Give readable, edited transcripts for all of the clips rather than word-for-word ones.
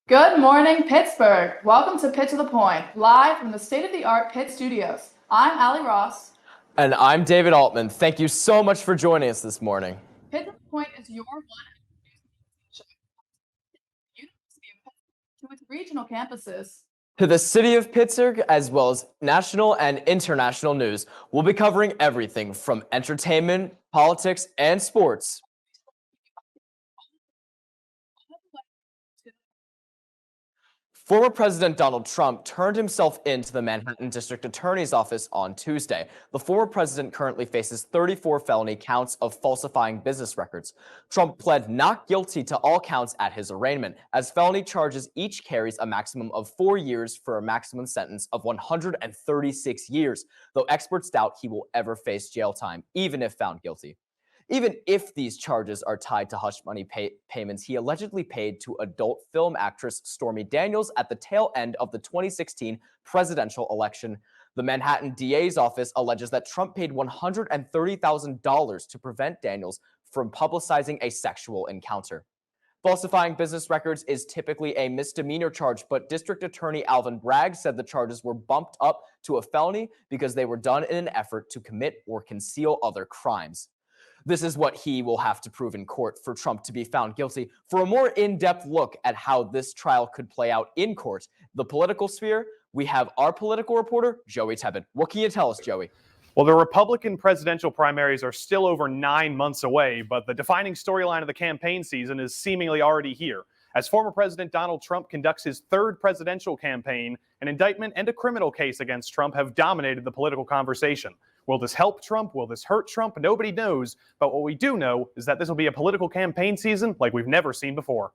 Good morning, Pittsburgh. Welcome to Pitt to the Point, live from the state-of-the-art Pitt Studios. I'm Allie Ross. And I'm David Altman. Thank you so much for joining us this morning. Pitt to the Point is your one University of Pittsburgh to its regional campuses. To the City of Pittsburgh, as well as national and international news, we'll be covering everything from entertainment, politics, and sports. Former President Donald Trump turned himself in to the Manhattan District Attorney's Office on Tuesday. The former president currently faces 34 felony counts of falsifying business records. Trump pled not guilty to all counts at his arraignment, as felony charges each carries a maximum of 4 years for a maximum sentence of 136 years, though experts doubt he will ever face jail time, even if found guilty. Even if these charges are tied to hush money payments he allegedly paid to adult film actress Stormy Daniels at the tail end of the 2016 presidential election, the Manhattan DA's office alleges that Trump paid $130,000 to prevent Daniels from publicizing a sexual encounter. Falsifying business records is typically a misdemeanor charge, but District Attorney Alvin Bragg said the charges were bumped up to a felony because they were done in an effort to commit or conceal other crimes. This is what he will have to prove in court for Trump to be found guilty. For a more in-depth look at how this trial could play out in court, the political sphere, we have our political reporter, Joey Tebben. What can you tell us, Joey? Well, the Republican presidential primaries are still over 9 months away, but the defining storyline of the campaign season is seemingly already here. As former President Donald Trump conducts his third presidential campaign, an indictment and a criminal case against Trump have dominated the political conversation. Will this help Trump? Will this hurt Trump? Nobody knows. But what we do know is that this will be a political campaign season like we've never seen before.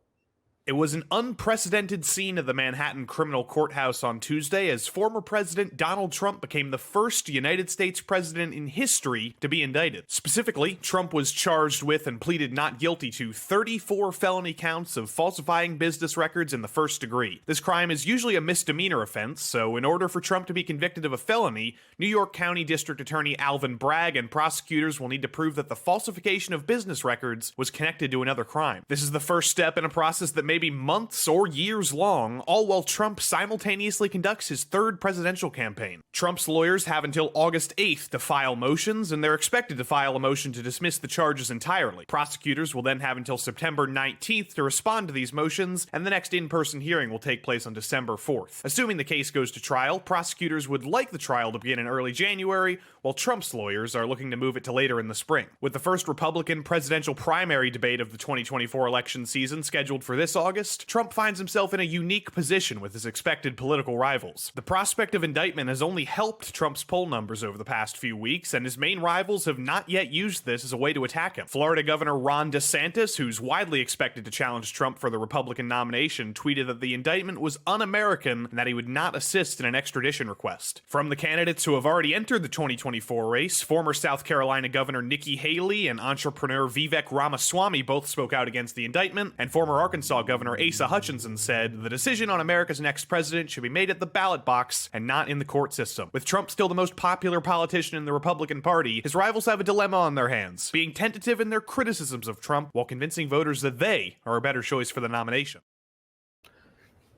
It was an unprecedented scene at the Manhattan Criminal Courthouse on Tuesday as former President Donald Trump became the first United States president in history to be indicted. Specifically, Trump was charged with and pleaded not guilty to 34 felony counts of falsifying business records in the first degree. This crime is usually a misdemeanor offense, so in order for Trump to be convicted of a felony, New York County District Attorney Alvin Bragg and prosecutors will need to prove that the falsification of business records was connected to another crime. This is the first step in a process that may be months or years long, all while Trump simultaneously conducts his third presidential campaign. Trump's lawyers have until August 8th to file motions, and they're expected to file a motion to dismiss the charges entirely. Prosecutors will then have until September 19th to respond to these motions, and the next in-person hearing will take place on December 4th. Assuming the case goes to trial, prosecutors would like the trial to begin in early January, while Trump's lawyers are looking to move it to later in the spring. With the first Republican presidential primary debate of the 2024 election season scheduled for this August, Trump finds himself in a unique position with his expected political rivals. The prospect of indictment has only helped Trump's poll numbers over the past few weeks, and his main rivals have not yet used this as a way to attack him. Florida Governor Ron DeSantis, who's widely expected to challenge Trump for the Republican nomination, tweeted that the indictment was un-American and that he would not assist in an extradition request. From the candidates who have already entered the 2024 race, former South Carolina Governor Nikki Haley and entrepreneur Vivek Ramaswamy both spoke out against the indictment, and former Arkansas Governor Asa Hutchinson said the decision on America's next president should be made at the ballot box and not in the court system. With Trump still the most popular politician in the Republican Party, his rivals have a dilemma on their hands, being tentative in their criticisms of Trump while convincing voters that they are a better choice for the nomination.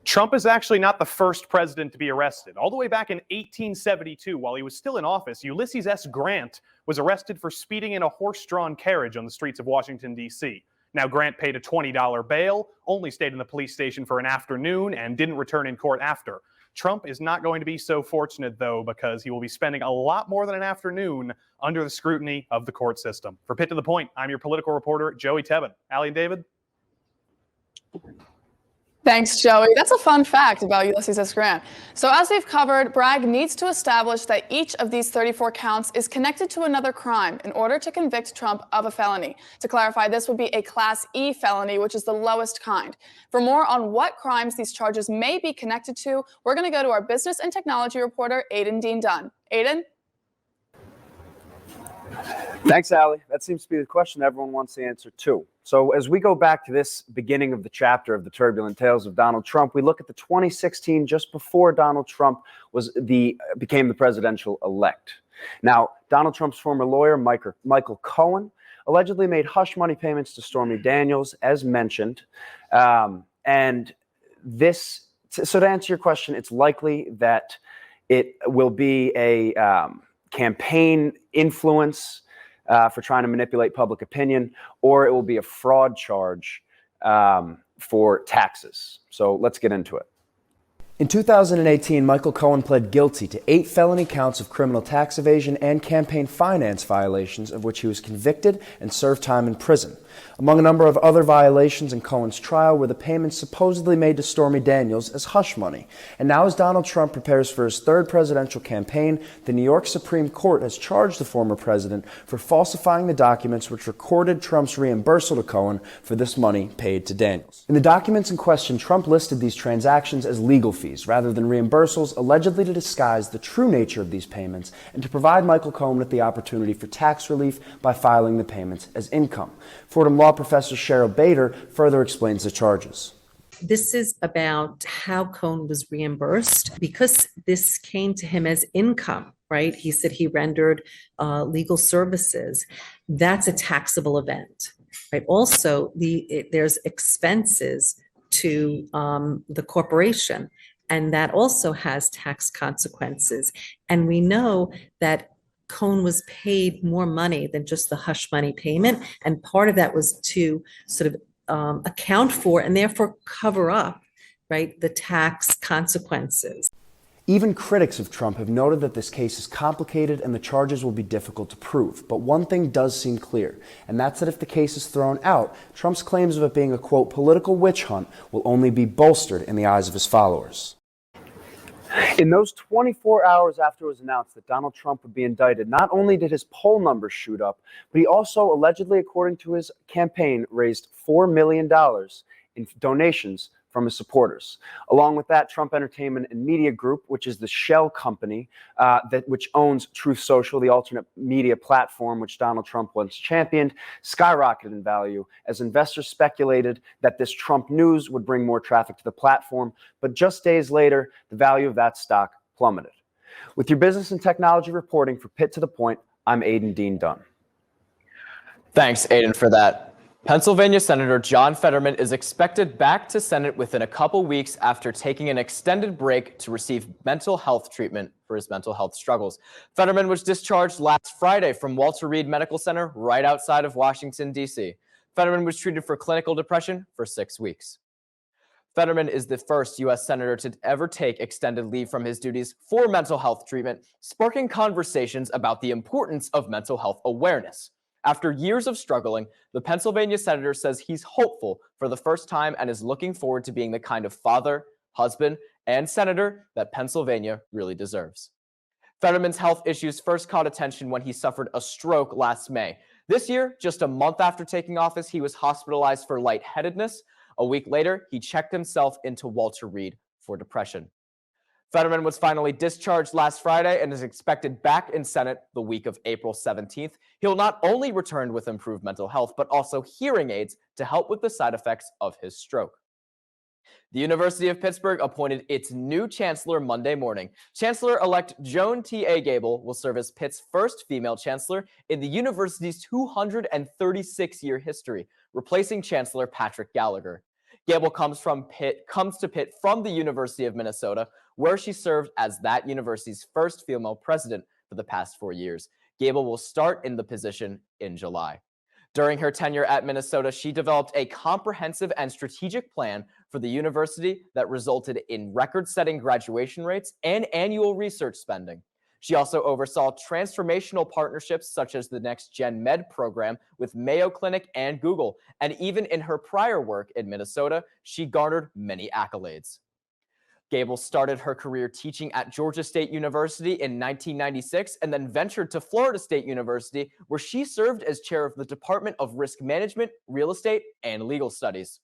Trump is actually not the first president to be arrested. All the way back in 1872, while he was still in office, Ulysses S. Grant was arrested for speeding in a horse-drawn carriage on the streets of Washington, D.C. Now, Grant paid a $20 bail, only stayed in the police station for an afternoon, and didn't return in court after. Trump is not going to be so fortunate, though, because he will be spending a lot more than an afternoon under the scrutiny of the court system. For Pitt to the Point, I'm your political reporter, Joey Tebben. Allie and David? Thanks, Joey. That's a fun fact about Ulysses S. Grant. So as we've covered, Bragg needs to establish that each of these 34 counts is connected to another crime in order to convict Trump of a felony. To clarify, this would be a Class E felony, which is the lowest kind. For more on what crimes these charges may be connected to, we're going to go to our business and technology reporter, Aiden Dean Dunn. Aiden? Thanks, Allie. That seems to be the question everyone wants the answer to. So as we go back to this beginning of the chapter of the turbulent tales of Donald Trump, we look at the 2016, just before Donald Trump became the presidential elect. Now, Donald Trump's former lawyer, Michael Cohen, allegedly made hush money payments to Stormy Daniels, as mentioned, and So to answer your question, it's likely that it will be a campaign influence for trying to manipulate public opinion, or it will be a fraud charge for taxes. So let's get into it. In 2018, Michael Cohen pled guilty to 8 felony counts of criminal tax evasion and campaign finance violations, of which he was convicted and served time in prison. Among a number of other violations in Cohen's trial were the payments supposedly made to Stormy Daniels as hush money. And now as Donald Trump prepares for his third presidential campaign, the New York Supreme Court has charged the former president for falsifying the documents which recorded Trump's reimbursal to Cohen for this money paid to Daniels. In the documents in question, Trump listed these transactions as legal fees rather than reimbursals, allegedly to disguise the true nature of these payments and to provide Michael Cohen with the opportunity for tax relief by filing the payments as income. Fordham Law professor Cheryl Bader further explains the charges. This is about how Cohen was reimbursed because this came to him as income, right? He said he rendered legal services. That's a taxable event, right? Also, there's expenses to the corporation, and that also has tax consequences. And we know that Cohen was paid more money than just the hush money payment. And part of that was to sort of account for and therefore cover up, right, the tax consequences. Even critics of Trump have noted that this case is complicated and the charges will be difficult to prove. But one thing does seem clear, and that's that if the case is thrown out, Trump's claims of it being a, quote, political witch hunt will only be bolstered in the eyes of his followers. In those 24 hours after it was announced that Donald Trump would be indicted, not only did his poll numbers shoot up, but he also allegedly, according to his campaign, raised $4 million in donations from his supporters. Along with that, Trump Entertainment and Media Group, which is the shell company which owns Truth Social, the alternate media platform which Donald Trump once championed, skyrocketed in value as investors speculated that this Trump news would bring more traffic to the platform. But just days later, the value of that stock plummeted. With your business and technology reporting for Pitt to the Point, I'm Aidan Dean Dunn. Thanks, Aidan, for that. Pennsylvania Senator John Fetterman is expected back to Senate within a couple weeks after taking an extended break to receive mental health treatment for his mental health struggles. Fetterman was discharged last Friday from Walter Reed Medical Center right outside of Washington, D.C. Fetterman was treated for clinical depression for 6 weeks. Fetterman is the first U.S. senator to ever take extended leave from his duties for mental health treatment, sparking conversations about the importance of mental health awareness. After years of struggling, the Pennsylvania senator says he's hopeful for the first time and is looking forward to being the kind of father, husband, and senator that Pennsylvania really deserves. Fetterman's health issues first caught attention when he suffered a stroke last May. This year, just a month after taking office, he was hospitalized for lightheadedness. A week later, he checked himself into Walter Reed for depression. Fetterman was finally discharged last Friday and is expected back in Senate the week of April 17th. He'll not only return with improved mental health, but also hearing aids to help with the side effects of his stroke. The University of Pittsburgh appointed its new chancellor Monday morning. Chancellor-elect Joan T.A. Gable will serve as Pitt's first female chancellor in the university's 236-year history, replacing Chancellor Patrick Gallagher. Gable comes to Pitt from the University of Minnesota, where she served as that university's first female president for the past 4 years. Gable will start in the position in July. During her tenure at Minnesota, she developed a comprehensive and strategic plan for the university that resulted in record-setting graduation rates and annual research spending. She also oversaw transformational partnerships such as the Next Gen Med program with Mayo Clinic and Google. And even in her prior work in Minnesota, she garnered many accolades. Gable started her career teaching at Georgia State University in 1996 and then ventured to Florida State University, where she served as chair of the Department of Risk Management, Real Estate, and Legal Studies.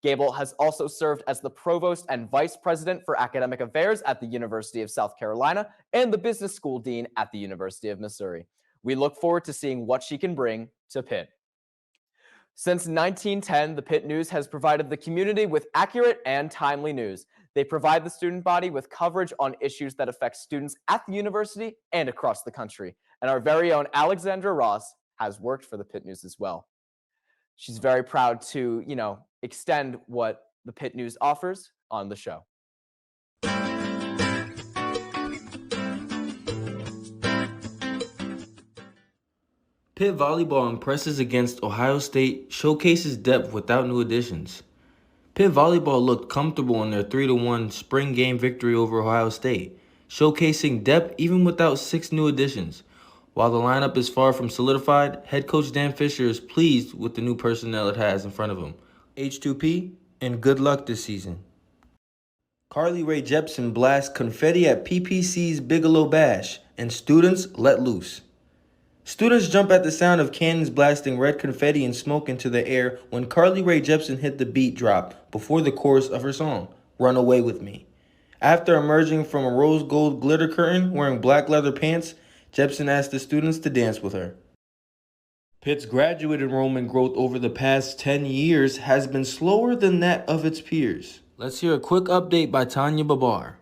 Gable has also served as the provost and vice president for academic affairs at the University of South Carolina and the business school dean at the University of Missouri. We look forward to seeing what she can bring to Pitt. Since 1910, the Pitt News has provided the community with accurate and timely news. They provide the student body with coverage on issues that affect students at the university and across the country. And our very own Alexandra Ross has worked for the Pitt News as well. She's very proud to, extend what the Pitt News offers on the show. Pitt volleyball impresses against Ohio State, showcases depth without new additions. Pitt volleyball looked comfortable in their 3-1 spring game victory over Ohio State, showcasing depth even without 6 new additions. While the lineup is far from solidified, head coach Dan Fisher is pleased with the new personnel it has in front of him. H2P, and good luck this season. Carly Rae Jepsen blasts confetti at PPC's Bigelow Bash, and students let loose. Students jump at the sound of cannons blasting red confetti and smoke into the air when Carly Rae Jepsen hit the beat drop before the chorus of her song, Run Away With Me. After emerging from a rose gold glitter curtain wearing black leather pants, Jepsen asked the students to dance with her. Pitt's graduate enrollment growth over the past 10 years has been slower than that of its peers. Let's hear a quick update by Tanya Babar.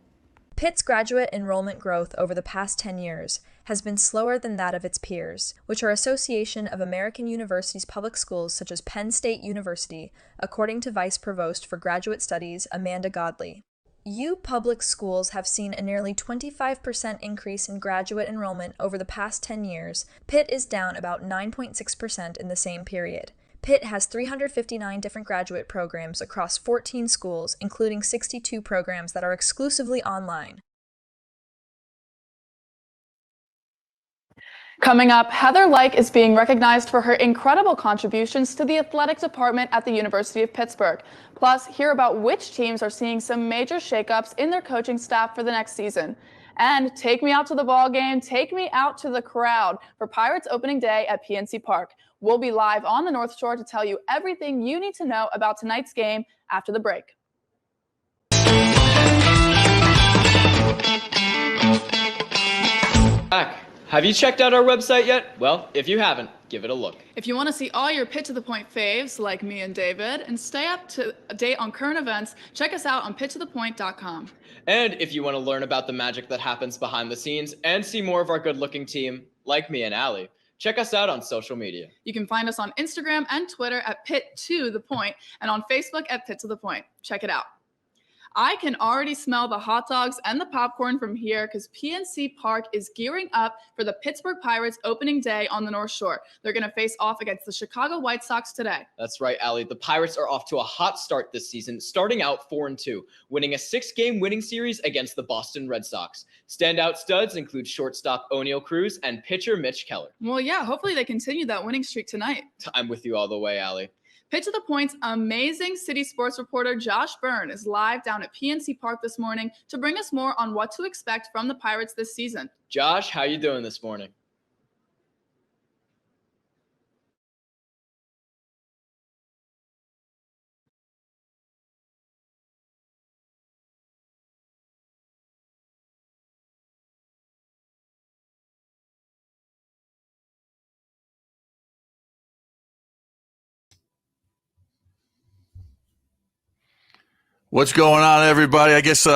Pitt's graduate enrollment growth over the past 10 years has been slower than that of its peers, which are Association of American Universities public schools such as Penn State University, according to Vice Provost for Graduate Studies Amanda Godley. U public schools have seen a nearly 25% increase in graduate enrollment over the past 10 years. Pitt is down about 9.6% in the same period. Pitt has 359 different graduate programs across 14 schools, including 62 programs that are exclusively online. Coming up, Heather Lyke is being recognized for her incredible contributions to the athletic department at the University of Pittsburgh. Plus, hear about which teams are seeing some major shakeups in their coaching staff for the next season. And take me out to the ball game, take me out to the crowd for Pirates opening day at PNC Park. We'll be live on the North Shore to tell you everything you need to know about tonight's game after the break. Back. Have you checked out our website yet? Well, if you haven't, give it a look. If you want to see all your Pitt to the Point faves, like me and David, and stay up to date on current events, check us out on pittothepoint.com. And if you want to learn about the magic that happens behind the scenes and see more of our good-looking team, like me and Allie, check us out on social media. You can find us on Instagram and Twitter at Pitt to the Point and on Facebook at Pitt to the Point. Check it out. I can already smell the hot dogs and the popcorn from here because PNC Park is gearing up for the Pittsburgh Pirates opening day on the North Shore. They're going to face off against the Chicago White Sox today. That's right, Allie. The Pirates are off to a hot start this season, starting out 4-2, winning a 6-game winning series against the Boston Red Sox. Standout studs include shortstop O'Neal Cruz and pitcher Mitch Keller. Well, yeah, hopefully they continue that winning streak tonight. I'm with you all the way, Allie. Pitt to the Point's amazing city sports reporter Josh Byrne is live down at PNC Park this morning to bring us more on what to expect from the Pirates this season. Josh, how you doing this morning? What's going on, everybody? I guess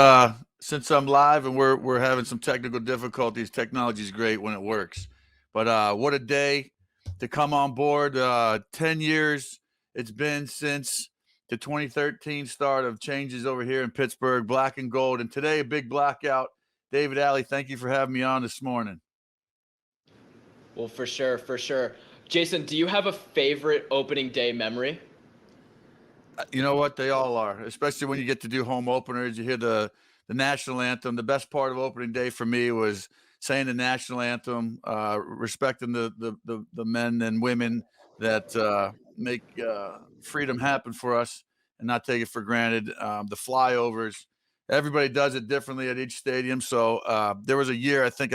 since I'm live and we're having some technical difficulties, technology is great when it works. But what a day to come on board. 10 years it's been since the 2013 start of changes over here in Pittsburgh, black and gold. And today, a big blackout. David Alley, thank you for having me on this morning. Well, for sure, for sure. Jason, do you have a favorite opening day memory? You know what? They all are, especially when you get to do home openers. You hear the national anthem. The best part of opening day for me was saying the national anthem, respecting the men and women that make freedom happen for us and not take it for granted. The flyovers, everybody does it differently at each stadium. So there was a year I think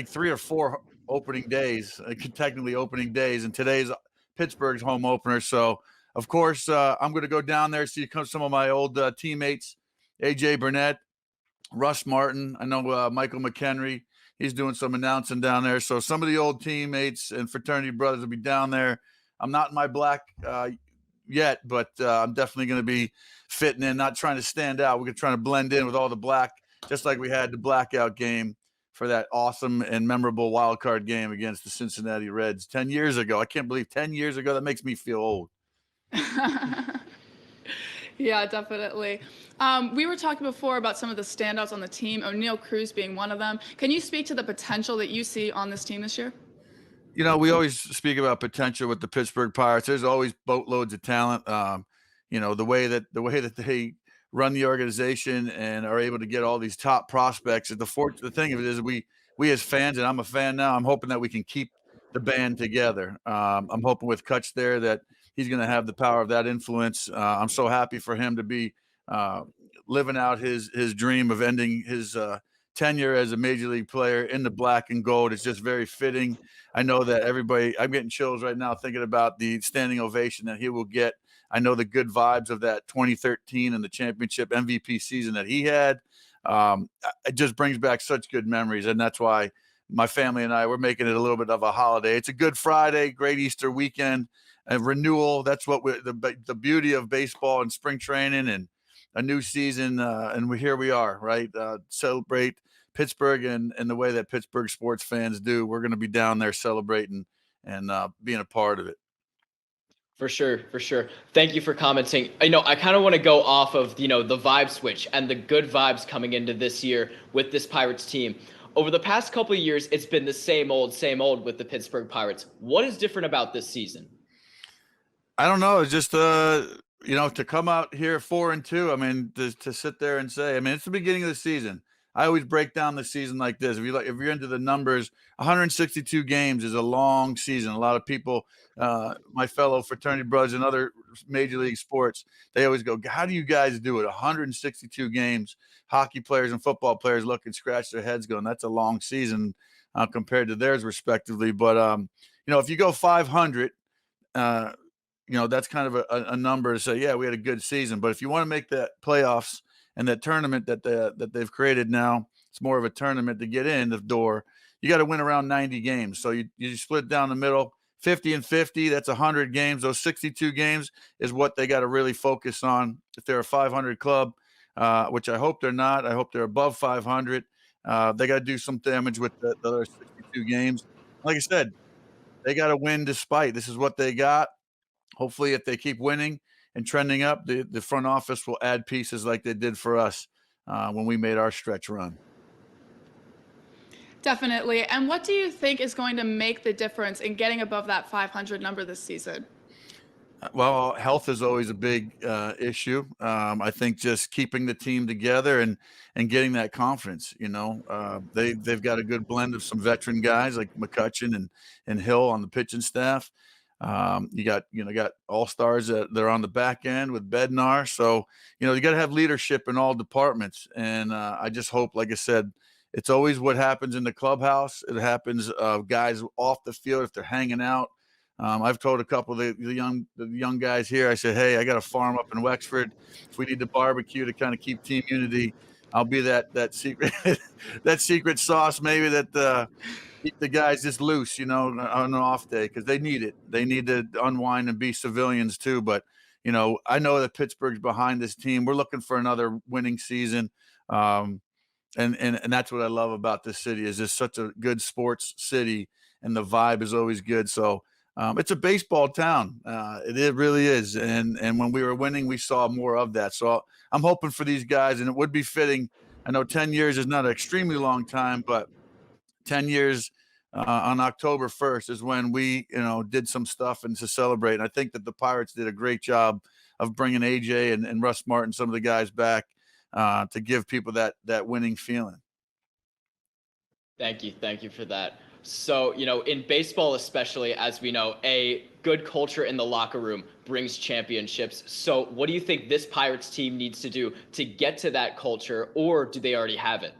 3 or 4 opening days, technically opening days, and today's Pittsburgh's home opener. So of course, I'm going to go down there, see some of my old teammates, A.J. Burnett, Russ Martin. I know Michael McHenry. He's doing some announcing down there. So some of the old teammates and fraternity brothers will be down there. I'm not in my black yet, but I'm definitely going to be fitting in, not trying to stand out. We're going to try to blend in with all the black, just like we had the blackout game for that awesome and memorable wild card game against the Cincinnati Reds 10 years ago. I can't believe 10 years ago. That makes me feel old. Yeah, definitely. We were talking before about some of the standouts on the team, O'Neal Cruz being one of them. Can you speak to the potential that you see on this team this year? You know, we always speak about potential with the Pittsburgh Pirates. There's always boatloads of talent. You know, the way that they run the organization and are able to get all these top prospects. The thing of it is we as fans, and I'm a fan now, I'm hoping that we can keep the band together. I'm hoping with Kutch there that he's going to have the power of that influence. I'm so happy for him to be uh, living out his dream of ending his tenure as a major league player in the black and gold. It's just very fitting. I know that everybody, I'm getting chills right now thinking about the standing ovation that he will get. I know the good vibes of that 2013 and the championship MVP season that he had. It just brings back such good memories. And that's why my family and I, we're making it a little bit of a holiday. It's a Good Friday, great Easter weekend, a renewal. That's what the beauty of baseball and spring training and a new season. Here we are, right? Celebrate Pittsburgh and the way that Pittsburgh sports fans do. We're going to be down there celebrating and being a part of it. For sure, for sure. Thank you for commenting. I kind of want to go off of, the vibe switch and the good vibes coming into this year with this Pirates team. Over the past couple of years, it's been the same old with the Pittsburgh Pirates. What is different about this season? I don't know. It's just to come out here 4-2. I mean, to sit there and say, I mean, it's the beginning of the season. I always break down the season like this. If you're into the numbers, 162 games is a long season. A lot of people, my fellow fraternity brothers in other major league sports, they always go, "How do you guys do it? 162 games." Hockey players and football players look and scratch their heads, going, "That's a long season compared to theirs, respectively." But if you go 500. That's kind of a number to say, yeah, we had a good season. But if you want to make that playoffs and that tournament that they've created now, it's more of a tournament to get in the door. You got to win around 90 games. So you split down the middle, 50 and 50. That's 100 games. Those 62 games is what they got to really focus on. If they're a 500 club, which I hope they're not, I hope they're above 500. They got to do some damage with the other 62 games. Like I said, they got to win despite. This is what they got. Hopefully, if they keep winning and trending up, the front office will add pieces like they did for us when we made our stretch run. Definitely. And what do you think is going to make the difference in getting above that 500 number this season? Well, health is always a big issue. I think just keeping the team together and getting that confidence. They've got a good blend of some veteran guys like McCutcheon and Hill on the pitching staff. You got all-stars that are on the back end with Bednar. So, you got to have leadership in all departments. And I just hope, like I said, it's always what happens in the clubhouse. It happens guys off the field if they're hanging out. I've told a couple of the young guys here, I said, hey, I got a farm up in Wexford. If we need to barbecue to kind of keep team unity, I'll be that secret that secret sauce maybe that keep the guys just loose, on an off day, because they need it. They need to unwind and be civilians too. But, I know that Pittsburgh's behind this team. We're looking for another winning season. And that's what I love about this city is it's such a good sports city and the vibe is always good. So it's a baseball town. It really is. And when we were winning, we saw more of that. So I'm hoping for these guys, and it would be fitting. I know 10 years is not an extremely long time, but 10 years on October 1st is when we, did some stuff and to celebrate. And I think that the Pirates did a great job of bringing AJ and Russ Martin, some of the guys back to give people that winning feeling. Thank you for that. So, in baseball especially, as we know, a good culture in the locker room brings championships. So what do you think this Pirates team needs to do to get to that culture, or do they already have it?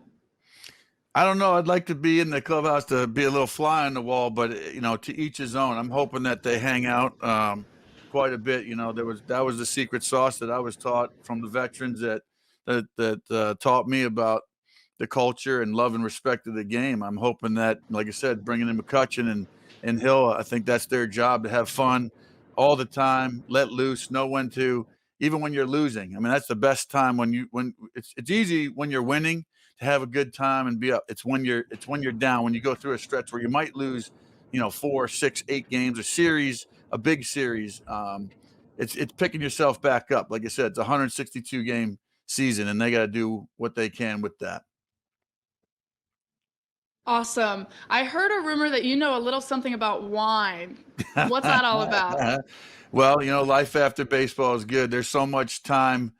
I don't know. I'd like to be in the clubhouse to be a little fly on the wall, but to each his own. I'm hoping that they hang out quite a bit. That was the secret sauce that I was taught from the veterans that taught me about the culture and love and respect of the game. I'm hoping that, like I said, bringing in McCutcheon and Hill, I think that's their job, to have fun all the time, let loose, know when to, even when you're losing. I mean, that's the best time when it's easy when you're winning to have a good time and be up. It's when you're down, when you go through a stretch where you might lose, 4, 6, 8 games, a big series. it's picking yourself back up. Like I said, it's a 162 game season, and they got to do what they can with that. Awesome. I heard a rumor that you know a little something about wine. What's that all about? Well, life after baseball is good. There's so much time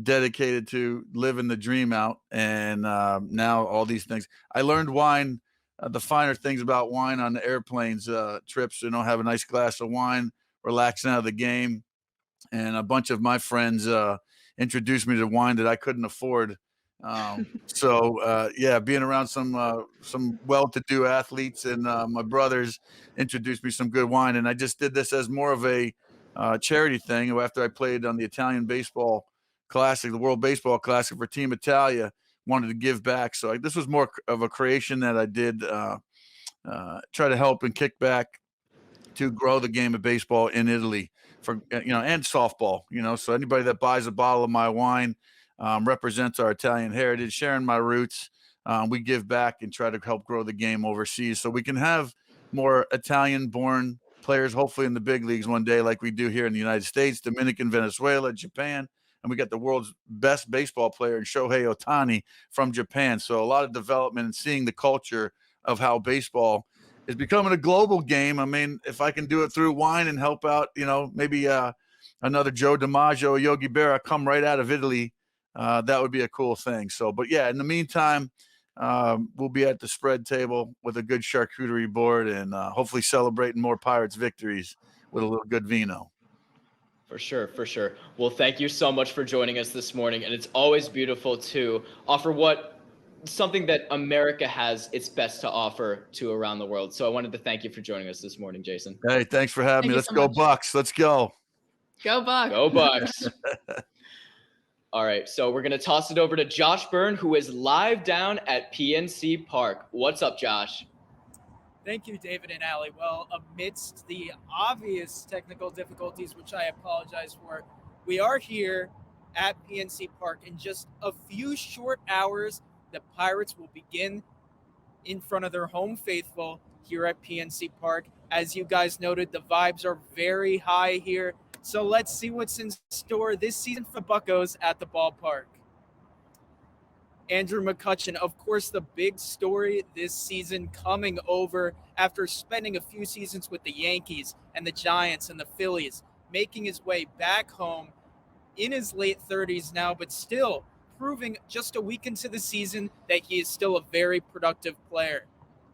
dedicated to living the dream out, and now all these things. I learned wine, the finer things about wine on the airplanes trips. Have a nice glass of wine, relaxing out of the game, and a bunch of my friends introduced me to wine that I couldn't afford. Yeah, being around some well-to-do athletes and my brothers introduced me some good wine, and I just did this as more of a charity thing. After I played on the Italian Baseball Classic, the World Baseball Classic for Team Italia, wanted to give back. So this was more of a creation that I did try to help and kick back to grow the game of baseball in Italy for and softball. So anybody that buys a bottle of my wine represents our Italian heritage, sharing my roots. We give back and try to help grow the game overseas so we can have more Italian-born players, hopefully in the big leagues one day, like we do here in the United States, Dominican, Venezuela, Japan, and we got the world's best baseball player in Shohei Ohtani from Japan. So a lot of development and seeing the culture of how baseball is becoming a global game. I mean, if I can do it through wine and help out, maybe another Joe DiMaggio, Yogi Berra come right out of Italy, that would be a cool thing. So, but yeah, in the meantime, we'll be at the spread table with a good charcuterie board and hopefully celebrating more Pirates victories with a little good vino. For sure, for sure. Well, thank you so much for joining us this morning. And it's always beautiful to offer something that America has its best to offer to around the world. So I wanted to thank you for joining us this morning, Jason. Hey, thanks for having me. Let's go much. Bucks. Let's go. Go Bucks. Go Bucks. All right, so we're going to toss it over to Josh Byrne, who is live down at PNC Park. What's up, Josh? Thank you, David and Allie. Well, amidst the obvious technical difficulties, which I apologize for, we are here at PNC Park. In just a few short hours, the Pirates will begin in front of their home faithful here at PNC Park. As you guys noted, the vibes are very high here. So let's see what's in store this season for the Buccos at the ballpark. Andrew McCutchen, of course, the big story this season, coming over after spending a few seasons with the Yankees and the Giants and the Phillies, making his way back home in his late 30s now, but still proving just a week into the season that he is still a very productive player.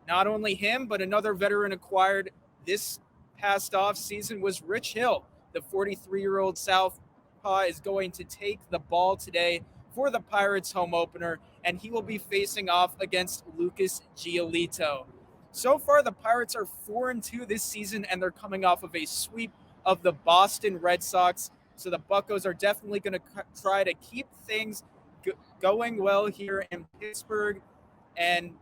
Not only him, but another veteran acquired this past off season was Rich Hill. The 43-year-old Southpaw is going to take the ball today for the Pirates home opener, and he will be facing off against Lucas Giolito. So far, the Pirates are 4-2 this season, and they're coming off of a sweep of the Boston Red Sox. So the Buccos are definitely going to try to keep things going well here in Pittsburgh. And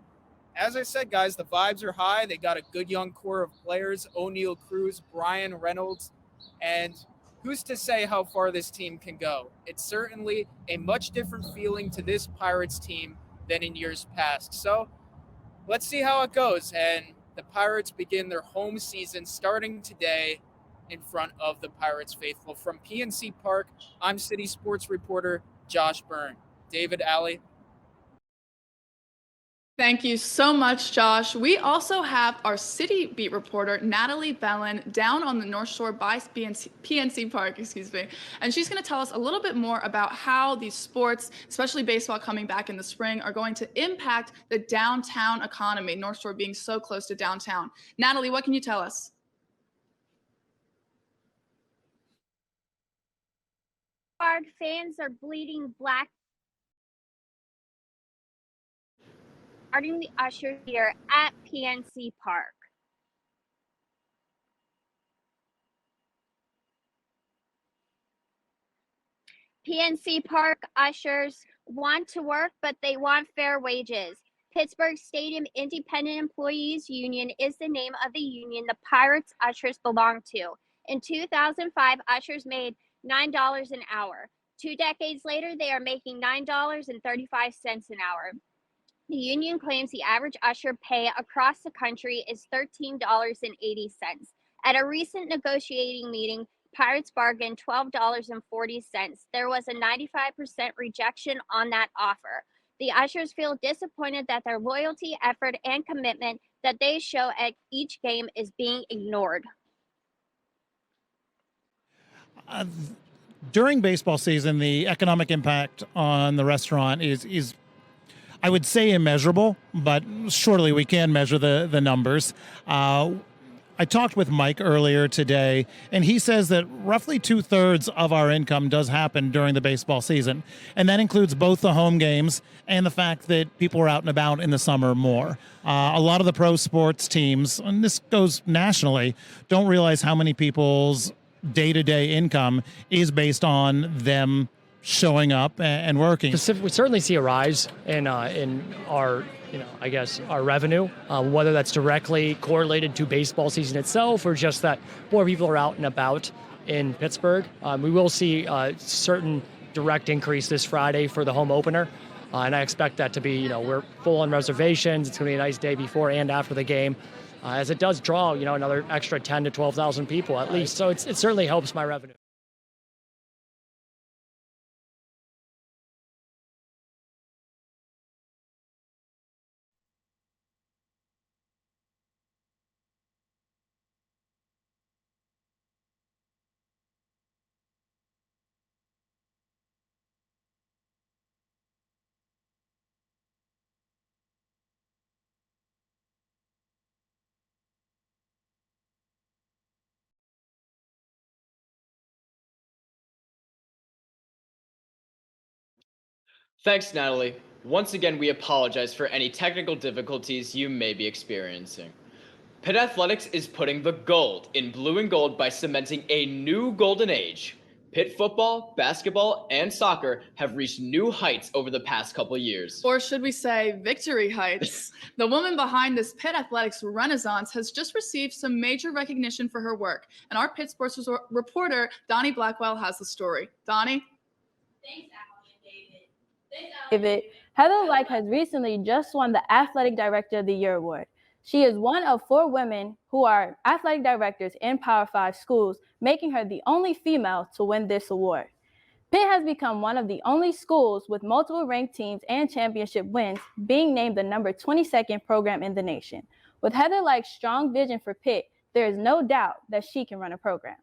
as I said, guys, the vibes are high. They got a good young core of players, O'Neal Cruz, Brian Reynolds, and who's to say how far this team can go? It's certainly a much different feeling to this Pirates team than in years past. So let's see how it goes. And the Pirates begin their home season starting today in front of the Pirates faithful. From PNC Park, I'm City Sports reporter Josh Byrne. David, Allie. Thank you so much, Josh. We also have our city beat reporter, Natalie Bellin, down on the North Shore by PNC Park, and she's going to tell us a little bit more about how these sports, especially baseball coming back in the spring, are going to impact the downtown economy, North Shore being so close to downtown. Natalie, what can you tell us? Park fans are bleeding black. Starting the usher here at PNC Park. PNC Park ushers want to work, but they want fair wages. Pittsburgh Stadium Independent Employees Union is the name of the union the Pirates ushers belong to. In 2005, ushers made $9 an hour. 2 decades later, they are making $9.35 an hour. The union claims the average usher pay across the country is $13.80. At a recent negotiating meeting, Pirates bargained $12.40. There was a 95% rejection on that offer. The Ushers feel disappointed that their loyalty, effort, and commitment that they show at each game is being ignored. During baseball season, the economic impact on the restaurant is I would say immeasurable, but surely we can measure the numbers. I talked with Mike earlier today, and he says that roughly 2/3 of our income does happen during the baseball season. And that includes both the home games and the fact that people are out and about in the summer more. A lot of the pro sports teams, and this goes nationally, don't realize how many people's day-to-day income is based on them showing up and working. We certainly see a rise in our, I guess, our revenue, whether that's directly correlated to baseball season itself or just that more people are out and about in Pittsburgh. We will see a certain direct increase this Friday for the home opener. And I expect that to be, we're full on reservations. It's going to be a nice day before and after the game, as it does draw, another extra 10 to 12,000 people at least. So it certainly helps my revenue. Thanks, Natalie. Once again, we apologize for any technical difficulties you may be experiencing. Pitt Athletics is putting the gold in blue and gold by cementing a new golden age. Pitt football, basketball, and soccer have reached new heights over the past couple years. Or should we say victory heights? The woman behind this Pitt Athletics renaissance has just received some major recognition for her work. And our Pitt Sports reporter, Donnie Blackwell, has the story. Donnie? Thanks, David. Heather Lyke has recently just won the Athletic Director of the Year award. She is one of 4 women who are athletic directors in Power 5 schools, making her the only female to win this award. Pitt has become one of the only schools with multiple ranked teams and championship wins, being named the number 22nd program in the nation. With Heather Lyke's strong vision for Pitt, there is no doubt that she can run a program.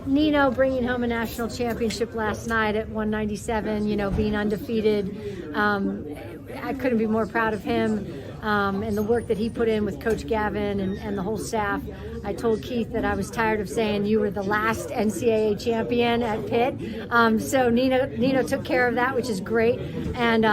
Nino bringing home a national championship last night at 197, being undefeated. I couldn't be more proud of him and the work that he put in with Coach Gavin and the whole staff. I told Keith that I was tired of saying you were the last NCAA champion at Pitt. So Nino took care of that, which is great. And,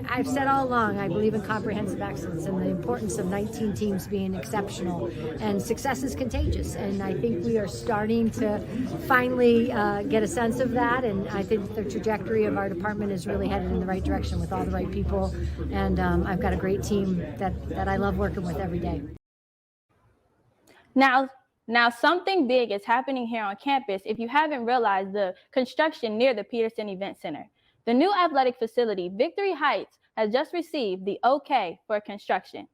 I've said all along, I believe in comprehensive excellence and the importance of 19 teams being exceptional. And success is contagious. And I think we are starting to finally get a sense of that. And I think the trajectory of our department is really headed in the right direction with all the right people. And I've got a great team that I love working with every day. Now something big is happening here on campus if you haven't realized the construction near the Peterson Event Center. The new athletic facility, Victory Heights, has just received the okay for construction.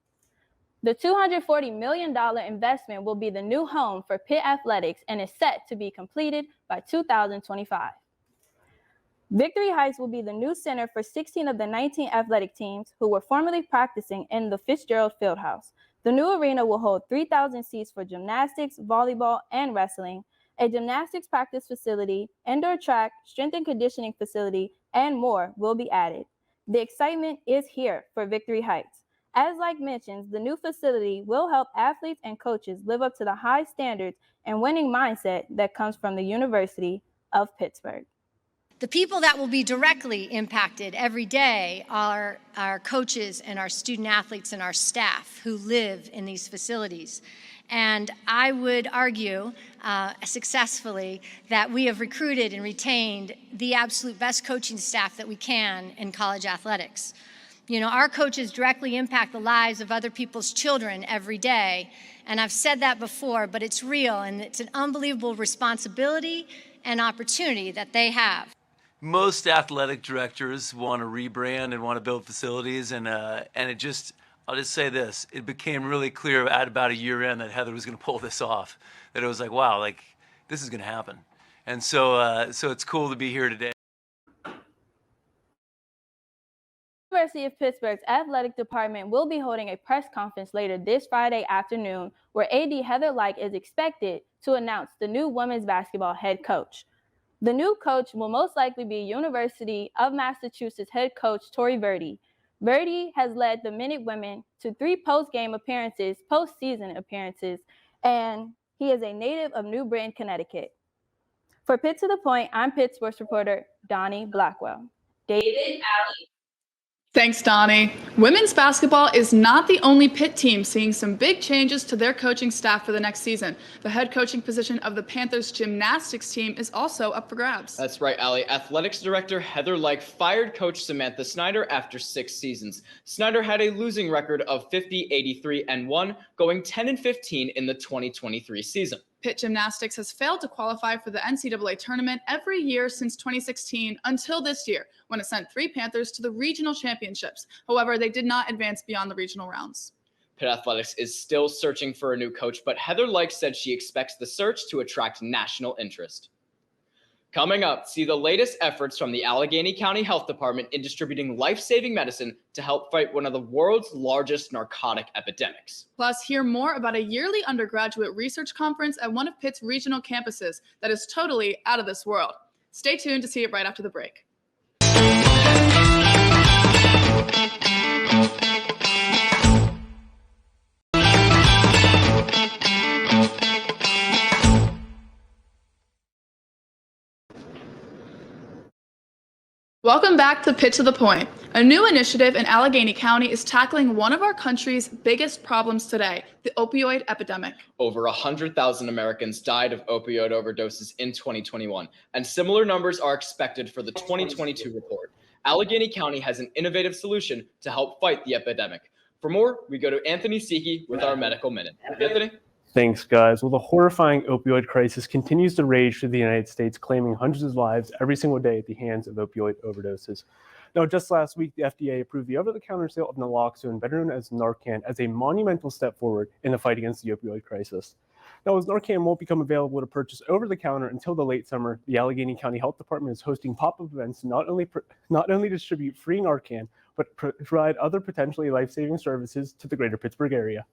The $240 million investment will be the new home for Pitt Athletics and is set to be completed by 2025. Victory Heights will be the new center for 16 of the 19 athletic teams who were formerly practicing in the Fitzgerald Fieldhouse. The new arena will hold 3,000 seats for gymnastics, volleyball, and wrestling, a gymnastics practice facility, indoor track, strength and conditioning facility, and more will be added. The excitement is here for Victory Heights. As Lyke mentions, the new facility will help athletes and coaches live up to the high standards and winning mindset that comes from the University of Pittsburgh. The people that will be directly impacted every day are our coaches and our student athletes and our staff who live in these facilities. And I would argue successfully that we have recruited and retained the absolute best coaching staff that we can in college athletics. Our coaches directly impact the lives of other people's children every day. And I've said that before, but it's real, and it's an unbelievable responsibility and opportunity that they have. Most athletic directors want to rebrand and want to build facilities, and I'll just say this: it became really clear at about a year in that Heather was going to pull this off. That it was like, wow, this is going to happen. And so it's cool to be here today. University of Pittsburgh's athletic department will be holding a press conference later this Friday afternoon where AD Heather Lyke is expected to announce the new women's basketball head coach. The new coach will most likely be University of Massachusetts head coach Tori Verdi. Verdi has led the Minute Women to 3 postseason appearances, and he is a native of New Britain, Connecticut. For Pitt to the Point, I'm Pitt sports reporter Donnie Blackwell. David Alley. Thanks, Donnie. Women's basketball is not the only Pitt team seeing some big changes to their coaching staff for the next season. The head coaching position of the Panthers gymnastics team is also up for grabs. That's right, Allie. Athletics director Heather Lyke fired coach Samantha Snyder after 6 seasons. Snyder had a losing record of 50, 83, and 1, going 10 and 15 in the 2023 season. Pitt Gymnastics has failed to qualify for the NCAA tournament every year since 2016 until this year, when it sent 3 Panthers to the regional championships. However, they did not advance beyond the regional rounds. Pitt Athletics is still searching for a new coach, but Heather Lyke said she expects the search to attract national interest. Coming up, see the latest efforts from the Allegheny County Health Department in distributing life-saving medicine to help fight one of the world's largest narcotic epidemics. Plus, hear more about a yearly undergraduate research conference at one of Pitt's regional campuses that is totally out of this world. Stay tuned to see it right after the break. Welcome back to Pitt to the Point. A new initiative in Allegheny County is tackling one of our country's biggest problems today, the opioid epidemic. Over 100,000 Americans died of opioid overdoses in 2021, and similar numbers are expected for the 2022 report. Allegheny County has an innovative solution to help fight the epidemic. For more, we go to Anthony Siki with our Medical Minute. Anthony? Thanks, guys. Well, the horrifying opioid crisis continues to rage through the United States, claiming hundreds of lives every single day at the hands of opioid overdoses. Now, just last week, the FDA approved the over-the-counter sale of naloxone, better known as Narcan, as a monumental step forward in the fight against the opioid crisis. Now, as Narcan won't become available to purchase over-the-counter until the late summer, the Allegheny County Health Department is hosting pop-up events to not only distribute free Narcan, but provide other potentially life-saving services to the greater Pittsburgh area.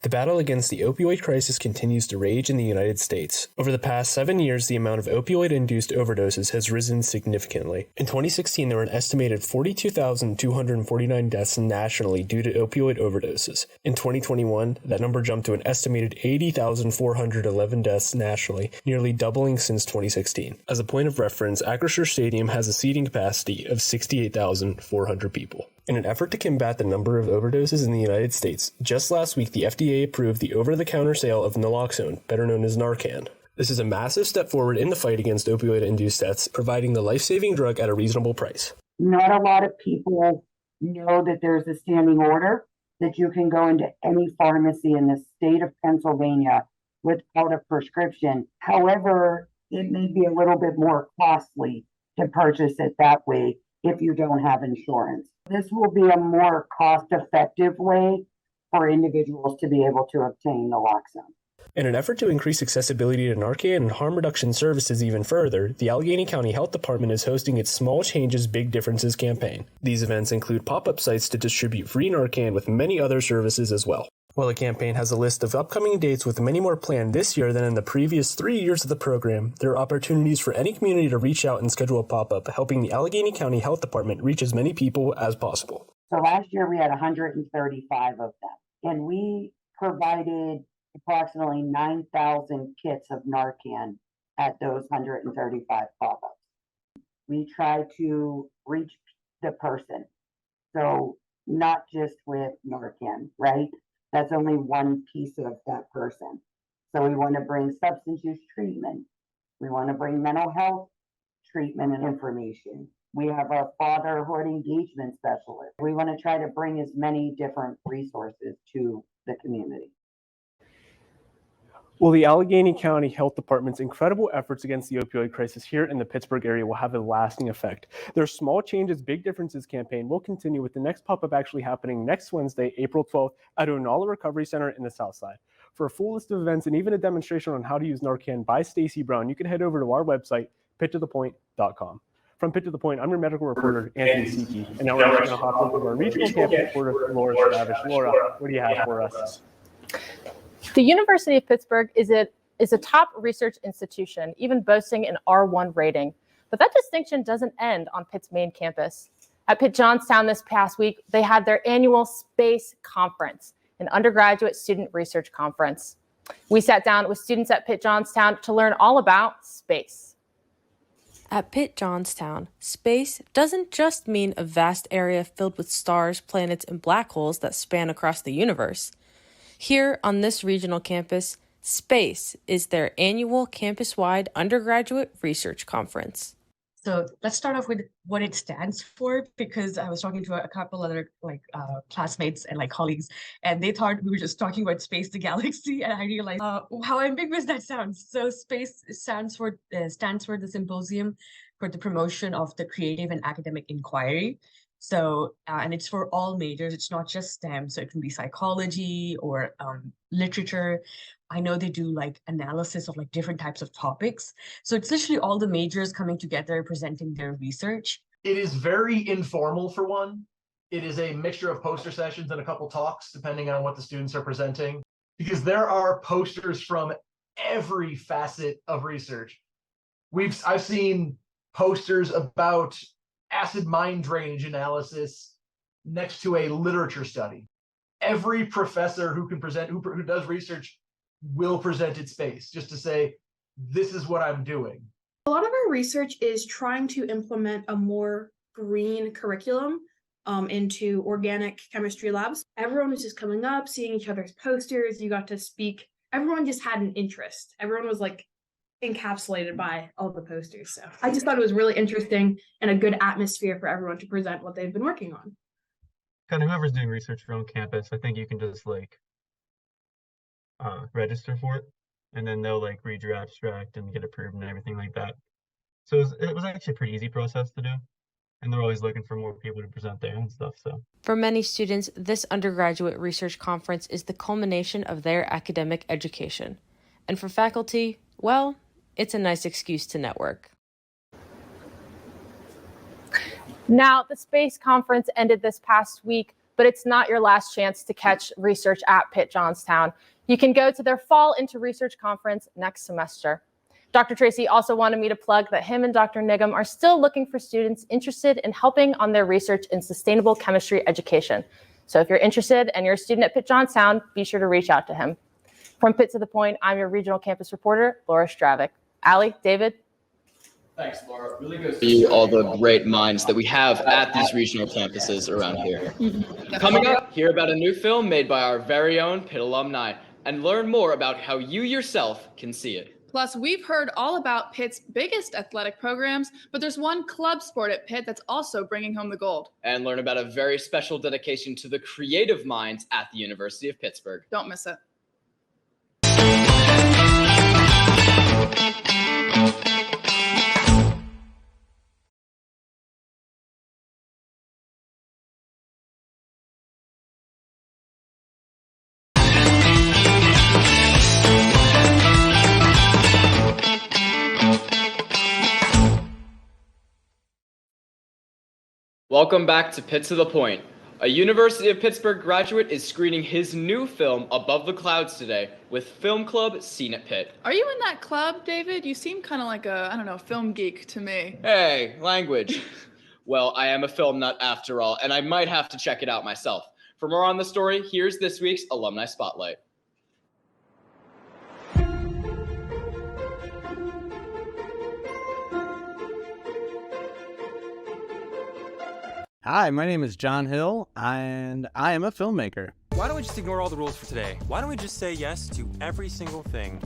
The battle against the opioid crisis continues to rage in the United States. Over the past 7 years, the amount of opioid-induced overdoses has risen significantly. In 2016, there were an estimated 42,249 deaths nationally due to opioid overdoses. In 2021, that number jumped to an estimated 80,411 deaths nationally, nearly doubling since 2016. As a point of reference, Acrisure Stadium has a seating capacity of 68,400 people. In an effort to combat the number of overdoses in the United States, just last week the FDA approved the over-the-counter sale of naloxone, better known as Narcan. This is a massive step forward in the fight against opioid-induced deaths, providing the life-saving drug at a reasonable price. Not a lot of people know that there's a standing order that you can go into any pharmacy in the state of Pennsylvania without a prescription. However, it may be a little bit more costly to purchase it that way if you don't have insurance. This will be a more cost-effective way for individuals to be able to obtain naloxone. In an effort to increase accessibility to Narcan and harm reduction services even further, the Allegheny County Health Department is hosting its Small Changes, Big Differences campaign. These events include pop-up sites to distribute free Narcan with many other services as well. While the campaign has a list of upcoming dates with many more planned this year than in the previous 3 years of the program, there are opportunities for any community to reach out and schedule a pop-up, helping the Allegheny County Health Department reach as many people as possible. So last year we had 135 of them, and we provided approximately 9,000 kits of Narcan at those 135 pop-ups. We try to reach the person, so not just with Narcan, right? That's only one piece of that person. So we want to bring substance use treatment. We want to bring mental health treatment and information. We have a fatherhood engagement specialist. We want to try to bring as many different resources to the community. Well, the Allegheny County Health Department's incredible efforts against the opioid crisis here in the Pittsburgh area will have a lasting effect. Their Small Changes, Big Differences campaign will continue, with the next pop-up actually happening next Wednesday, April 12th, at Onala Recovery Center in the South Side. For a full list of events and even a demonstration on how to use Narcan by Stacy Brown, you can head over to our website, pittothepoint.com. From Pitt to the Point, I'm your medical reporter, Anthony Siki, and now we're going to hop over to our regional campus reporter, Laura Stravish. Laura, what do you have for us? The University of Pittsburgh is a top research institution, even boasting an R1 rating. But that distinction doesn't end on Pitt's main campus. At Pitt Johnstown this past week, they had their annual Space Conference, an undergraduate student research conference. We sat down with students at Pitt Johnstown to learn all about space. At Pitt Johnstown, space doesn't just mean a vast area filled with stars, planets, and black holes that span across the universe. Here on this regional campus, SPACE is their annual campus-wide undergraduate research conference. So let's start off with what it stands for, because I was talking to a couple other classmates and colleagues, and they thought we were just talking about space, the galaxy, and I realized how ambiguous that sounds. So SPACE stands for the Symposium for the Promotion of the Creative and Academic Inquiry. So, and it's for all majors. It's not just STEM. So it can be psychology or literature. I know they do analysis of different types of topics. So it's literally all the majors coming together, presenting their research. It is very informal for one. It is a mixture of poster sessions and a couple talks, depending on what the students are presenting, because there are posters from every facet of research. I've seen posters about acid mine drainage analysis next to a literature study. Every professor who can present, who does research, will present its space just to say, this is what I'm doing. A lot of our research is trying to implement a more green curriculum into organic chemistry labs. Everyone was just coming up, seeing each other's posters. You got to speak. Everyone just had an interest. Everyone was encapsulated by all the posters. So I just thought it was really interesting and a good atmosphere for everyone to present what they've been working on. Kind of whoever's doing research on campus, I think you can just register for it, and then they'll read your abstract and get approved and everything like that. So it was actually a pretty easy process to do, and they're always looking for more people to present there and stuff. So for many students, this undergraduate research conference is the culmination of their academic education. And for faculty, well, it's a nice excuse to network. Now, the Space Conference ended this past week, but it's not your last chance to catch research at Pitt Johnstown. You can go to their Fall into Research Conference next semester. Dr. Tracy also wanted me to plug that him and Dr. Nigam are still looking for students interested in helping on their research in sustainable chemistry education. So if you're interested and you're a student at Pitt Johnstown, be sure to reach out to him. From Pitt to the Point, I'm your regional campus reporter, Laura Stravick. Allie, David? Thanks, Laura. Really good to see all the great minds that we have at these regional campuses around here. Coming up, hear about a new film made by our very own Pitt alumni and learn more about how you yourself can see it. Plus, we've heard all about Pitt's biggest athletic programs, but there's one club sport at Pitt that's also bringing home the gold. And learn about a very special dedication to the creative minds at the University of Pittsburgh. Don't miss it. Welcome back to Pitt to the Point. A University of Pittsburgh graduate is screening his new film Above the Clouds today with Film Club Seen at Pitt. Are you in that club, David? You seem kind of like a, I don't know, film geek to me. Hey, language. Well, I am a film nut after all, and I might have to check it out myself. For more on the story, here's this week's Alumni Spotlight. Hi, my name is John Hill, and I am a filmmaker. Why don't we just ignore all the rules for today? Why don't we just say yes to every single thing?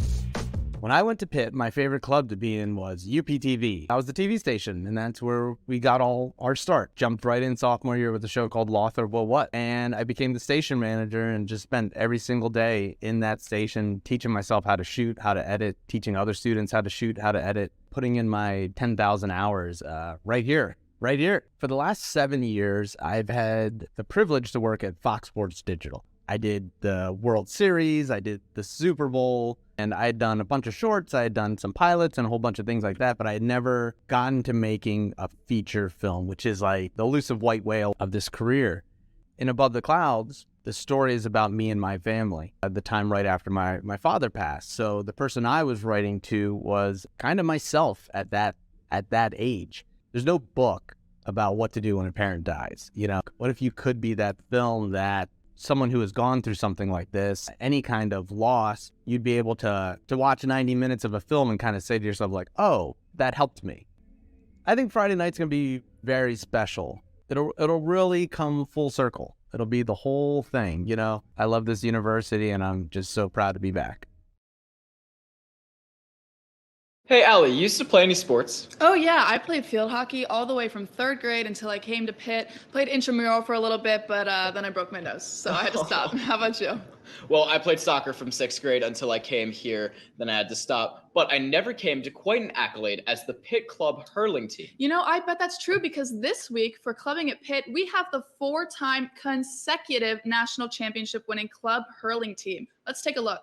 When I went to Pitt, my favorite club to be in was UPTV. I was the TV station, and that's where we got all our start. Jumped right in sophomore year with a show called Loth or Well What, and I became the station manager and just spent every single day in that station teaching myself how to shoot, how to edit, teaching other students how to shoot, how to edit, putting in my 10,000 hours right here. For the last 7 years, I've had the privilege to work at Fox Sports Digital. I did the World Series, I did the Super Bowl, and I had done a bunch of shorts, I had done some pilots and a whole bunch of things like that, but I had never gotten to making a feature film, which is like the elusive white whale of this career. In Above the Clouds, the story is about me and my family at the time right after my father passed. So the person I was writing to was kind of myself at that age. There's no book about what to do when a parent dies. You know, what if you could be that film that someone who has gone through something like this, any kind of loss, you'd be able to watch 90 minutes of a film and kind of say to yourself like, oh, that helped me. I think Friday night's going to be very special. It'll really come full circle. It'll be the whole thing, you know. I love this university and I'm just so proud to be back. Hey, Allie, you used to play any sports? Oh yeah, I played field hockey all the way from 3rd grade until I came to Pitt. Played intramural for a little bit, but then I broke my nose, so I had to stop. How about you? Well, I played soccer from 6th grade until I came here, then I had to stop. But I never came to quite an accolade as the Pitt Club hurling team. You know, I bet that's true because this week for Clubbing at Pitt, we have the 4-time consecutive national championship winning club hurling team. Let's take a look.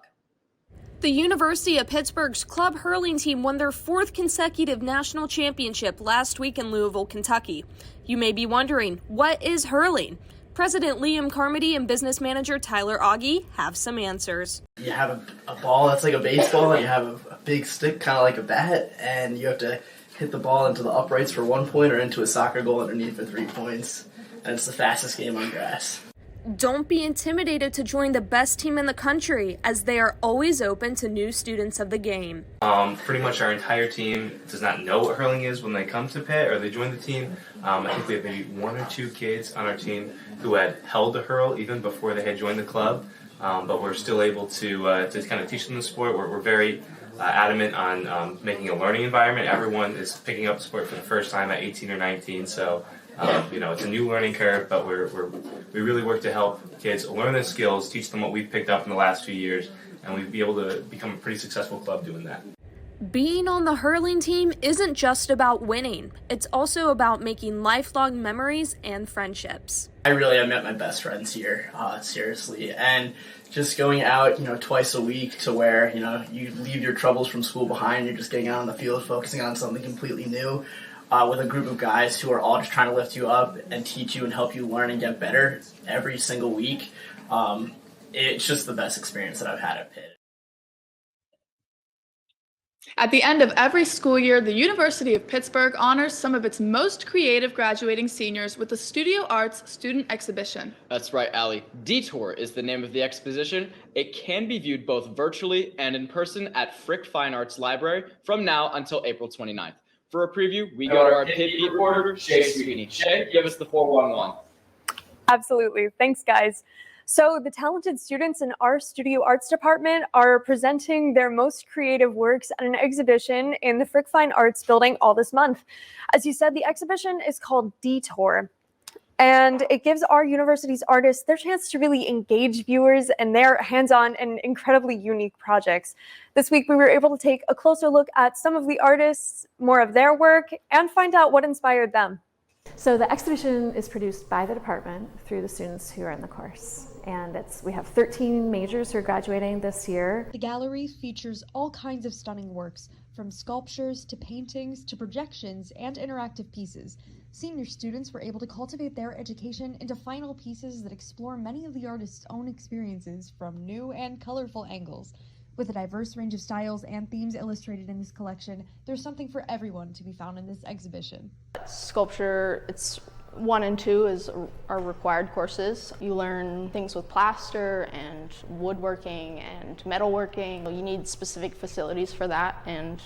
The University of Pittsburgh's club hurling team won their 4th consecutive national championship last week in Louisville, Kentucky. You may be wondering, what is hurling? President Liam Carmody and business manager Tyler Augie have some answers. You have a ball that's like a baseball, and you have a big stick kind of like a bat, and you have to hit the ball into the uprights for 1 point or into a soccer goal underneath for 3 points. And it's the fastest game on grass. Don't be intimidated to join the best team in the country, as they are always open to new students of the game. Pretty much our entire team does not know what hurling is when they come to Pitt or they join the team. I think we have maybe 1 or 2 kids on our team who had held the hurl even before they had joined the club, but we're still able to kind of teach them the sport. We're very adamant on making a learning environment. Everyone is picking up the sport for the first time at 18 or 19, so you know, it's a new learning curve, but we really work to help kids learn the skills, teach them what we've picked up in the last few years, and we'd be able to become a pretty successful club doing that. Being on the hurling team isn't just about winning. It's also about making lifelong memories and friendships. I really have met my best friends here, seriously, and just going out, you know, twice a week to where, you know, you leave your troubles from school behind, you're just getting out on the field, focusing on something completely new. With a group of guys who are all just trying to lift you up and teach you and help you learn and get better every single week. It's just the best experience that I've had at Pitt. At the end of every school year, the University of Pittsburgh honors some of its most creative graduating seniors with the Studio Arts Student Exhibition. That's right, Allie. Detour is the name of the exposition. It can be viewed both virtually and in person at Frick Fine Arts Library from now until April 29th. For a preview, we go to our Pitt Beat reporter, Shay Sweeney. Shay, give us the 411. Absolutely. Thanks, guys. So the talented students in our Studio Arts department are presenting their most creative works at an exhibition in the Frick Fine Arts building all this month. As you said, the exhibition is called Detour, and it gives our university's artists their chance to really engage viewers in their hands-on and incredibly unique projects. This week, we were able to take a closer look at some of the artists, more of their work, and find out what inspired them. So the exhibition is produced by the department through the students who are in the course. And we have 13 majors who are graduating this year. The gallery features all kinds of stunning works, from sculptures to paintings to projections and interactive pieces. Senior students were able to cultivate their education into final pieces that explore many of the artist's own experiences from new and colorful angles. With a diverse range of styles and themes illustrated in this collection, there's something for everyone to be found in this exhibition. Sculpture, it's 1 and 2 is our required courses. You learn things with plaster and woodworking and metalworking. You need specific facilities for that, and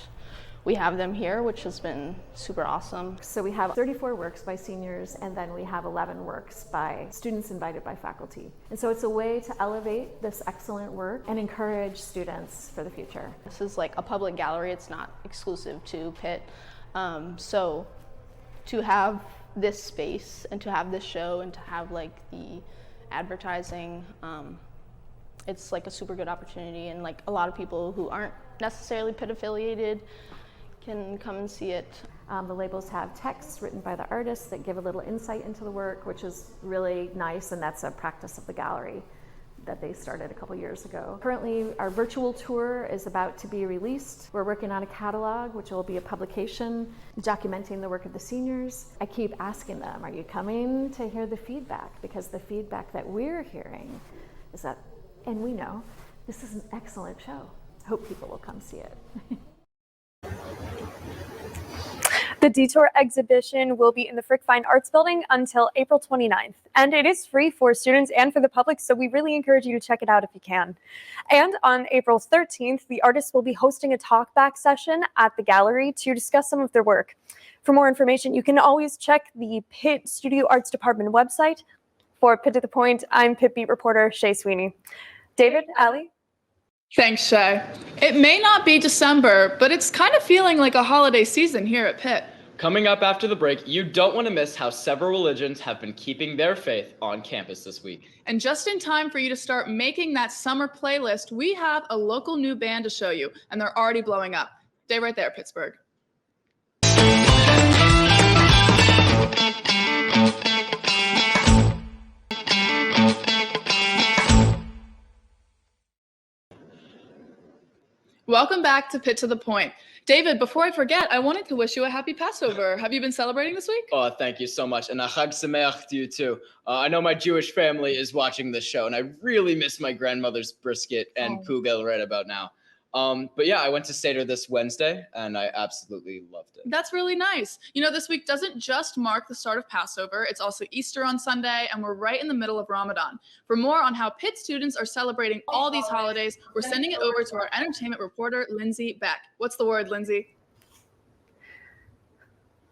we have them here, which has been super awesome. So we have 34 works by seniors, and then we have 11 works by students invited by faculty. And so it's a way to elevate this excellent work and encourage students for the future. This is like a public gallery. It's not exclusive to Pitt. So to have this space and to have this show and to have like the advertising, it's like a super good opportunity, and like a lot of people who aren't necessarily Pitt affiliated can come and see it. The labels have texts written by the artists that give a little insight into the work, which is really nice, and that's a practice of the gallery. that they started a couple years ago. Currently, our virtual tour is about to be released. We're working on a catalog, which will be a publication documenting the work of the seniors. I keep asking them, are you coming to hear the feedback? Because the feedback that we're hearing is that, and we know, this is an excellent show. I hope people will come see it. The Detour exhibition will be in the Frick Fine Arts Building until April 29th, and it is free for students and for the public, so we really encourage you to check it out if you can. And on April 13th, the artists will be hosting a talkback session at the gallery to discuss some of their work. For more information, you can always check the Pitt Studio Arts Department website. For Pitt to the Point, I'm Pitt Beat reporter Shay Sweeney. David, Allie? Thanks, Shay. It may not be December, but it's kind of feeling like a holiday season here at Pitt. Coming up after the break, you don't want to miss how several religions have been keeping their faith on campus this week. And just in time for you to start making that summer playlist, we have a local new band to show you, and they're already blowing up. Stay right there, Pittsburgh. Welcome back to Pitt to the Point. David, before I forget, I wanted to wish you a happy Passover. Have you been celebrating this week? Oh, thank you so much. And a Chag Sameach to you too. I know my Jewish family is watching this show, and I really miss my grandmother's brisket and kugel right about now. But yeah, I went to Seder this Wednesday, and I absolutely loved it. That's really nice. You know, this week doesn't just mark the start of Passover, it's also Easter on Sunday, and we're right in the middle of Ramadan. For more on how Pitt students are celebrating all these holidays, we're sending it over to our entertainment reporter, Lindsay Beck. What's the word, Lindsay?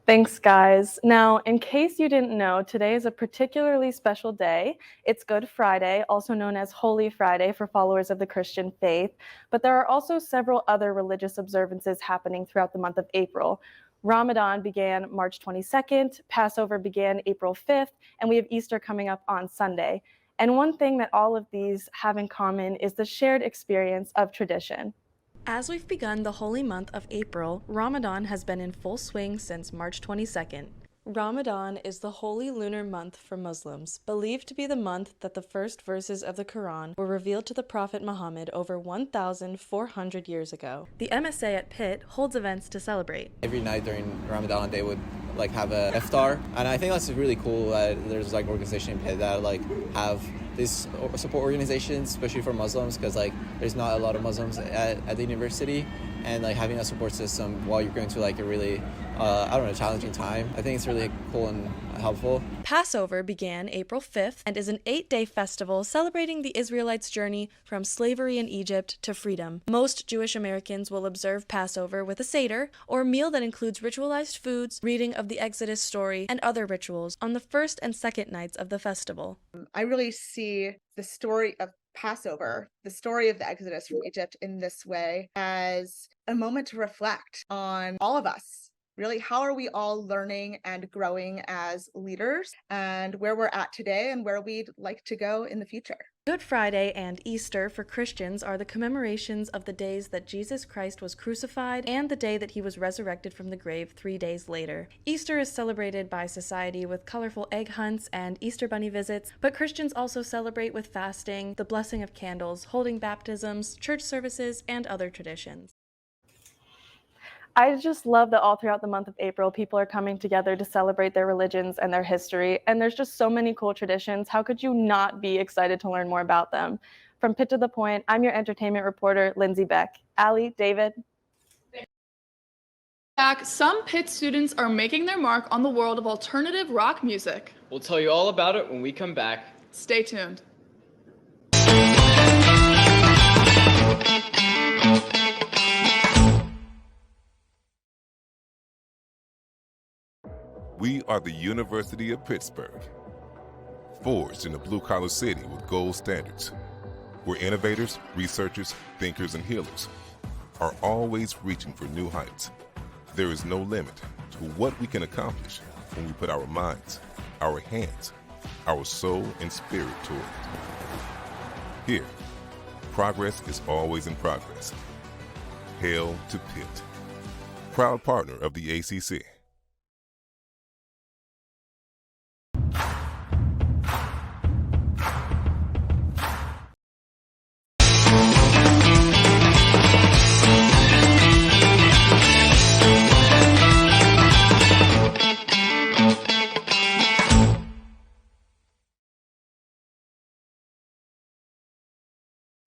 Thanks, guys. Now, in case you didn't know, today is a particularly special day. It's Good Friday, also known as Holy Friday for followers of the Christian faith. But there are also several other religious observances happening throughout the month of April. Ramadan began March 22nd, Passover began April 5th, and we have Easter coming up on Sunday. And one thing that all of these have in common is the shared experience of tradition. As we've begun the holy month of April, Ramadan has been in full swing since March 22nd. Ramadan is the holy lunar month for Muslims, believed to be the month that the first verses of the Quran were revealed to the Prophet Muhammad over 1,400 years ago. The MSA at Pitt holds events to celebrate. Every night during Ramadan, they would have a iftar, and I think that's really cool that there's an organization in Pitt that have these support organizations, especially for Muslims, because there's not a lot of Muslims at the university, and having a support system while you're going through a really challenging time. I think it's really cool and helpful. Passover began April 5th and is an 8-day festival celebrating the Israelites' journey from slavery in Egypt to freedom. Most Jewish Americans will observe Passover with a Seder, or a meal that includes ritualized foods, reading of the Exodus story, and other rituals on the first and second nights of the festival. I really see the story of Passover, the story of the Exodus from Egypt in this way, as a moment to reflect on all of us. Really, how are we all learning and growing as leaders, and where we're at today and where we'd like to go in the future? Good Friday and Easter for Christians are the commemorations of the days that Jesus Christ was crucified and the day that he was resurrected from the grave 3 days later. Easter is celebrated by society with colorful egg hunts and Easter bunny visits, but Christians also celebrate with fasting, the blessing of candles, holding baptisms, church services, and other traditions. I just love that all throughout the month of April, people are coming together to celebrate their religions and their history. And there's just so many cool traditions. How could you not be excited to learn more about them? From Pitt to the Point, I'm your entertainment reporter, Lindsay Beck. Allie, David. Some Pitt students are making their mark on the world of alternative rock music. We'll tell you all about it when we come back. Stay tuned. We are the University of Pittsburgh, forged in a blue-collar city with gold standards, where innovators, researchers, thinkers, and healers are always reaching for new heights. There is no limit to what we can accomplish when we put our minds, our hands, our soul, and spirit toward it. Here, progress is always in progress. Hail to Pitt, proud partner of the ACC.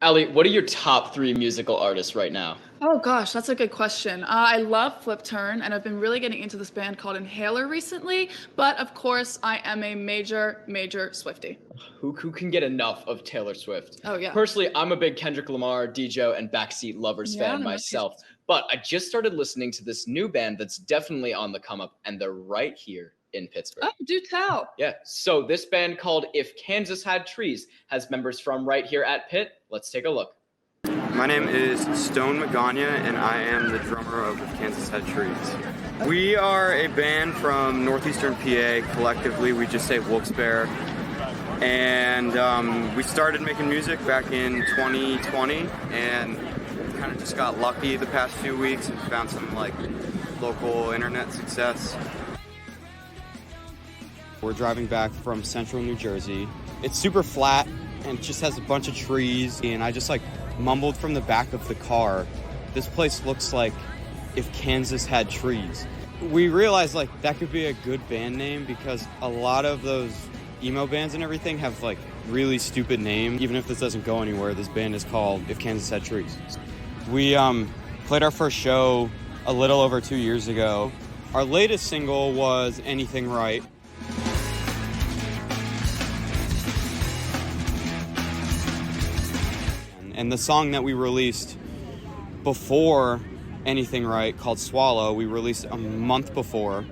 Allie, what are your top 3 musical artists right now? Oh gosh, that's a good question. I love Flip Turn, and I've been really getting into this band called Inhaler recently, but of course I am a major Swiftie. Who can get enough of Taylor Swift? Oh yeah. Personally, I'm a big Kendrick Lamar, DJ, and Backseat Lovers Yeah, fan no, myself, but I just started listening to this new band that's definitely on the come up, and they're right here in Pittsburgh. Oh, do tell. Yeah, so this band called If Kansas Had Trees has members from right here at Pitt. Let's take a look. My name is Stone Magana, and I am the drummer of If Kansas Had Trees. We are a band from northeastern PA. Collectively, we just say Wilkes-Barre. And we started making music back in 2020, and kind of just got lucky the past few weeks and found some like local internet success. We're driving back from central New Jersey. It's super flat and it just has a bunch of trees, and I just like mumbled from the back of the car, this place looks like if Kansas had trees. We realized like that could be a good band name because a lot of those emo bands and everything have like really stupid names. Even if this doesn't go anywhere, this band is called If Kansas Had Trees. We played our first show a little over 2 years ago. Our latest single was Anything Right. And the song that we released before Anything Right, called Swallow, we released a month before.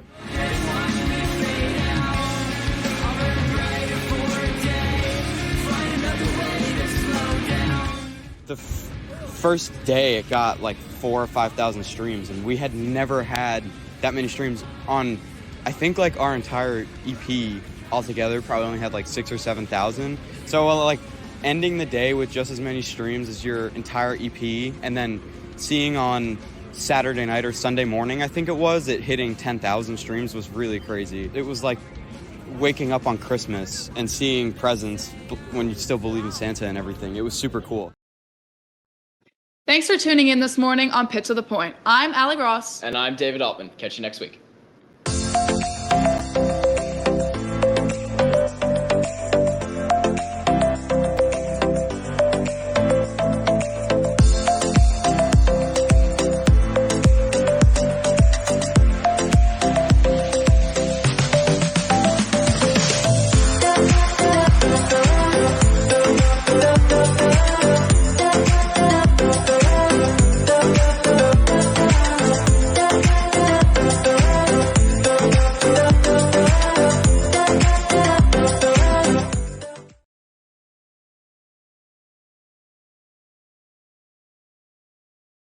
The first day it got like 4,000 or 5,000 streams, and we had never had that many streams on, I think like our entire EP altogether probably only had like 6,000 or 7,000. So like ending the day with just as many streams as your entire EP, and then seeing on Saturday night or Sunday morning, I think it hitting 10,000 streams was really crazy. It was like waking up on Christmas and seeing presents when you still believe in Santa and everything. It was super cool. Thanks for tuning in this morning on Pitt to the Point. I'm Allie Ross. And I'm David Altman. Catch you next week.